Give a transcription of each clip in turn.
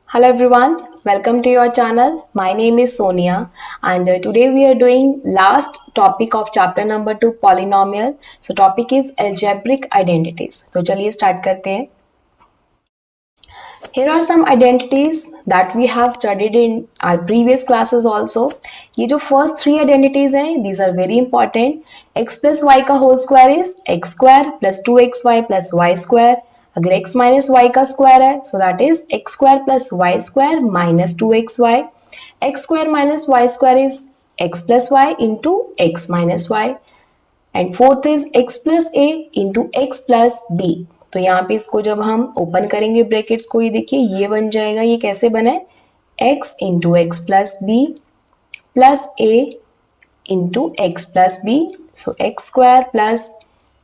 Hello everyone, welcome to your channel. My name is Sonia and today we are doing last topic of chapter number 2 polynomial. So topic is algebraic identities. तो चलिए start करते हैं. Here are some identities that we have studied in our previous classes also. ये जो first three identities हैं, these are very important. X plus y का whole square is x square plus 2xy plus y square. अगर x minus y का square है, so that is x square plus y square minus 2xy. X square minus y square is x plus y into x minus y. And fourth is x plus a into x plus b. तो यहाँ पे इसको जब हम open करेंगे brackets को, ये देखिए ये बन जाएगा. ये कैसे बना है? x into x plus b plus a into x plus b. So x square plus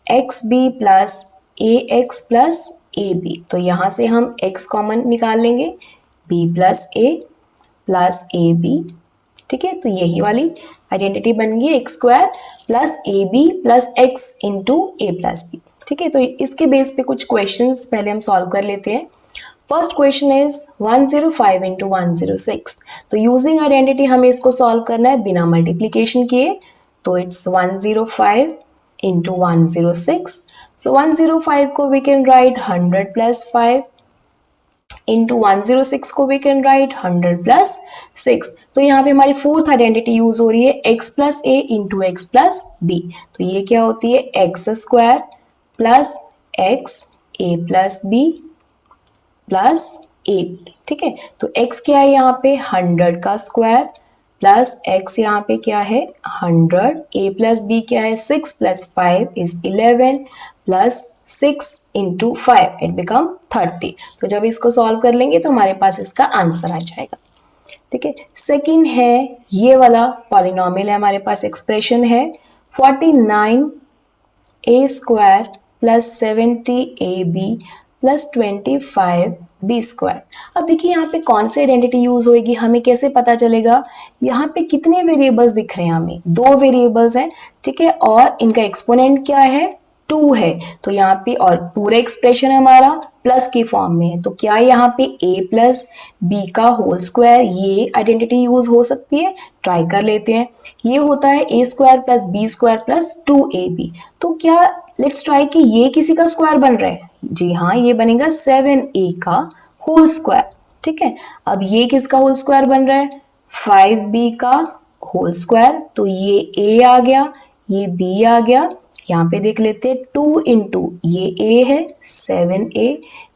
x b plus a x plus a b. तो यहाँ से हम x कॉमन निकाल लेंगे, b plus a plus a b. ठीक है, तो यही वाली आइडेंटिटी बन गई x square plus a B plus x into a plus b. ठीक है, तो इसके बेस पे कुछ क्वेश्चंस पहले हम सॉल्व कर लेते हैं. First question is 105 into 106. तो यूजिंग आइडेंटिटी हमें इसको सॉल्व करना है बिना मल्टीप्लीकेशन किए. तो इट्स 105 इंटू 106. सो 105 को we can write 100 plus 5 into 106 को वी कैन राइट 100 प्लस 6. तो यहाँ पे हमारी फोर्थ आइडेंटिटी यूज हो रही है x plus a into x plus b. तो ये क्या होती है? X square plus x a plus b plus a b. ठीक है, तो x क्या है यहाँ पे? 100 का स्क्वायर प्लस x यहाँ पे क्या है? 100. ए प्लस बी क्या है? 6 plus 5 is 11 plus 6 into 5 it become 30. तो जब इसको सॉल्व कर लेंगे तो हमारे पास इसका आंसर आ जाएगा. ठीक है, सेकंड है ये वाला पॉलिनोमियल है, हमारे पास एक्सप्रेशन है 49 A square plus 70 A B plus 25 B square. अब देखिए यहाँ पे कौन सी आइडेंटिटी यूज होगी, हमें कैसे पता चलेगा? यहाँ पे कितने वेरिएबल्स दिख रहे हैं हमें? दो वेरिएबल्स हैं. ठीक है, और इनका एक्सपोनेंट क्या है? 2 है. तो यहाँ पे और पूरा एक्सप्रेशन हमारा प्लस के फॉर्म में है. तो क्या यहाँ पे a प्लस बी का होल स्क्वायर ये आइडेंटिटी यूज हो सकती है? ट्राई कर लेते हैं. ये होता है a square plus b square plus 2ab. तो क्या लेट्स ट्राई कि ये किसी का स्क्वायर बन रहा है? जी हाँ, ये बनेगा 7a का होल स्क्वायर. ठीक है, अब ये किसका होल स्क्वायर बन रहा है? 5b का होल स्क्वायर. तो ये a आ गया, ये b आ गया. यहाँ पे देख लेते हैं 2 इंटू ये a है 7a,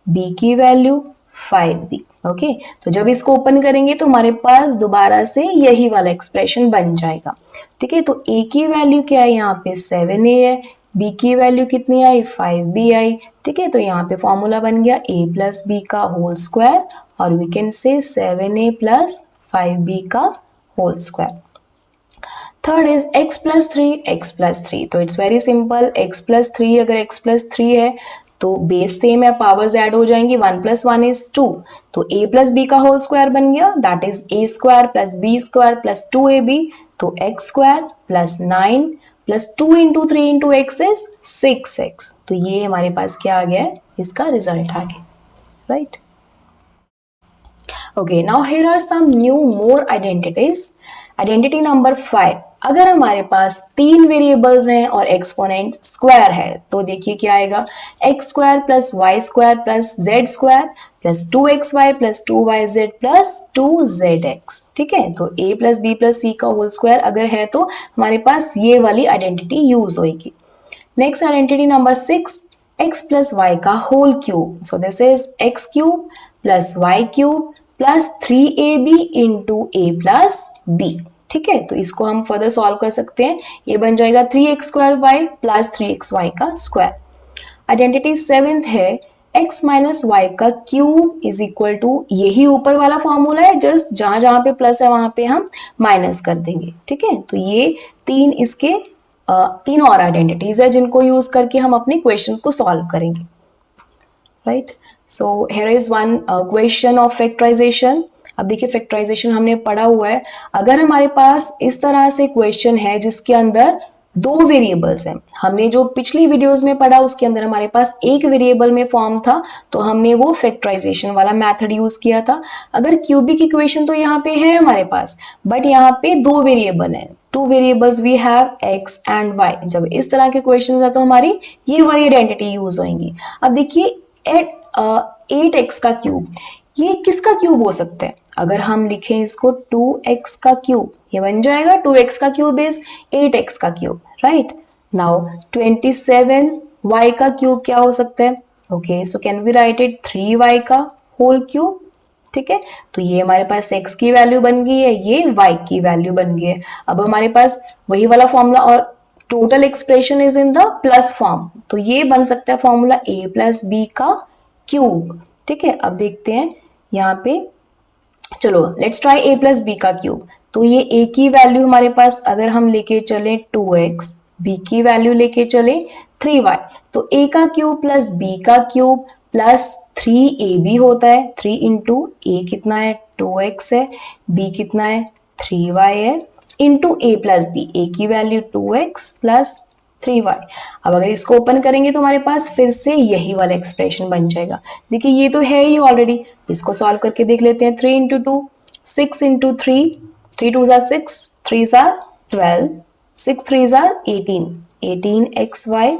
b की वैल्यू 5b. ओके, तो जब इसको ओपन करेंगे तो हमारे पास दोबारा से यही वाला एक्सप्रेशन बन जाएगा. ठीक है, तो a की वैल्यू क्या है? यहाँ पे 7a है, b की वैल्यू कितनी आई? 5b आई. ठीक है, तो यहाँ पे फॉर्मूला बन गया a प्लस बी का होल स्क्वायर और we can say 7a plus 5b का whole square. Third is x plus 3. तो it's very simple. x plus 3, अगर x प्लस 3 है तो बेस सेम है, पावर्स ऐड हो जाएंगी. 1 प्लस 1 इज 2. तो a प्लस बी का होल स्क्वायर बन गया, that is a square plus b square plus 2ab. तो x square plus 9 plus 2 into 3 into x is 6x. तो ये हमारे पास क्या आ गया है? इसका रिजल्ट आ गया. Right. Okay, now here are some new more identities. Identity number 5. अगर हमारे पास 3 वेरिएबल्स हैं और एक्सपोनेंट स्क्वायर है तो देखिए क्या आएगा? X square plus y square plus z square plus 2xy plus 2yz plus 2zx. ठीक है, तो a plus b plus c का होल स्क्वायर अगर है तो हमारे पास ये वाली आइडेंटिटी यूज होगी. Next identity number 6, x plus Y का whole cube. So this is x cube plus Y cube plus 3ab into a plus b. ठीक है, तो इसको हम फर्दर सॉल्व कर सकते हैं. ये बन जाएगा 3x square Y plus 3xy का स्क्वायर. आइडेंटिटी 7th है x माइनस वाई का क्यूब इज इक्वल टू, यही ऊपर वाला फॉर्मूला है, जस्ट जहां जहां पे प्लस है वहां पे हम माइनस कर देंगे. ठीक है, तो ये तीन और आइडेंटिटीज है जिनको यूज करके हम अपने क्वेश्चंस को सॉल्व करेंगे. Right, so here is one question of factorisation. अब देखिए फैक्टराइजेशन हमने पढ़ा हुआ है. अगर हमारे पास इस तरह से क्वेश्चन है जिसके अंदर दो वेरिएबल्स हैं। हमने जो पिछली वीडियोस में पढ़ा उसके अंदर हमारे पास एक वेरिएबल में फॉर्म था, तो हमने वो फैक्टराइजेशन वाला मेथड यूज किया था। अगर क्यूबिक इक्वेशन तो यहाँ पे है हमारे पास, बट यहाँ पे दो वेरिएबल हैं, two variables we have x and y। जब इस तरह के क्वेश्चन है तो हमारी ये वाली आइडेंटिटी यूज होंगी। अब देखिए 8x का क्यूब, ये किसका क्यूब हो सकता है? अगर हम लिखें इसको 2x का क्यूब, ये बन जाएगा 2x का क्यूब इज 8x का क्यूब, राइट। नाउ 27y का क्यूब क्या हो सकता है? Okay, so can we write it 3y का होल क्यूब। ठीक है, तो ये हमारे पास x की वैल्यू बन गई है, ये y की वैल्यू बन गई है। अब हमारे पास वही वाला फॉर्मूला, और total expression is in the plus form, तो ये बन सकता है फॉर्मूला a प्लस बी का क्यूब। ठीक है, अब देखते हैं यहाँ पे, चलो let's try a plus b का क्यूब। तो ये a की वैल्यू हमारे पास अगर हम लेके चले 2x, b की वैल्यू लेके चले 3y, तो a का क्यूब प्लस b का क्यूब प्लस 3ab होता है। 3 इंटू a कितना है? 2x है, b कितना है? 3y है, into a plus b, a की वैल्यू 2x प्लस 3y। अब अगर इसको ओपन करेंगे तो हमारे पास फिर से यही वाला एक्सप्रेशन बन जाएगा। देखिए ये तो है ही ऑलरेडी, इसको सॉल्व करके देख लेते हैं। 3 इंटू 2, 6 इंटू 3, 3 2 ज़ा 6, 3 ज़ा 12, 6 3 ज़ा 18, 18xy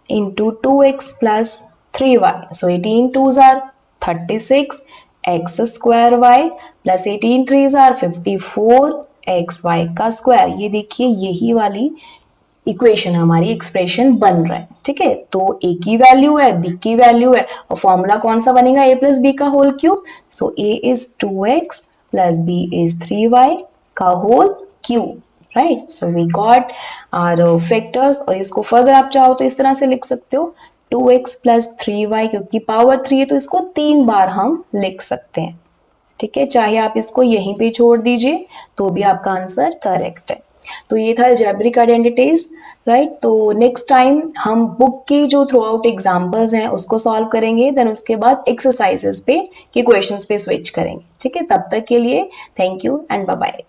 into 2x plus 3y, सो 18 2 ज़ा 36 एक्स स्क्वायर वाई प्लस 18 3 ज़ा 54 एक्स वाई का स्क्वायर। ये देखिए यही वाली इक्वेशन हमारी एक्सप्रेशन बन रहा है। ठीक है, तो a की वैल्यू है, b की वैल्यू है, और फॉर्मूला कौन सा बनेगा? a प्लस बी का whole cube. So a is 2x plus b is 3y का whole cube, right. So we got our factors, और इसको फर्दर आप चाहो तो इस तरह से लिख सकते हो 2x प्लस 3y, क्योंकि पावर 3 है तो इसको 3 बार हम लिख सकते हैं। ठीक है, चाहे आप इसको यहीं पे छोड़ दीजिए तो भी आपका आंसर करेक्ट है। तो ये था अलजेब्रिक आइडेंटिटीज, राइट। तो नेक्स्ट टाइम हम बुक की जो थ्रू आउट एग्जाम्पल्स हैं उसको सॉल्व करेंगे, देन उसके बाद एक्सरसाइजेस पे के क्वेश्चंस पे स्विच करेंगे। ठीक है, तब तक के लिए thank you and bye bye.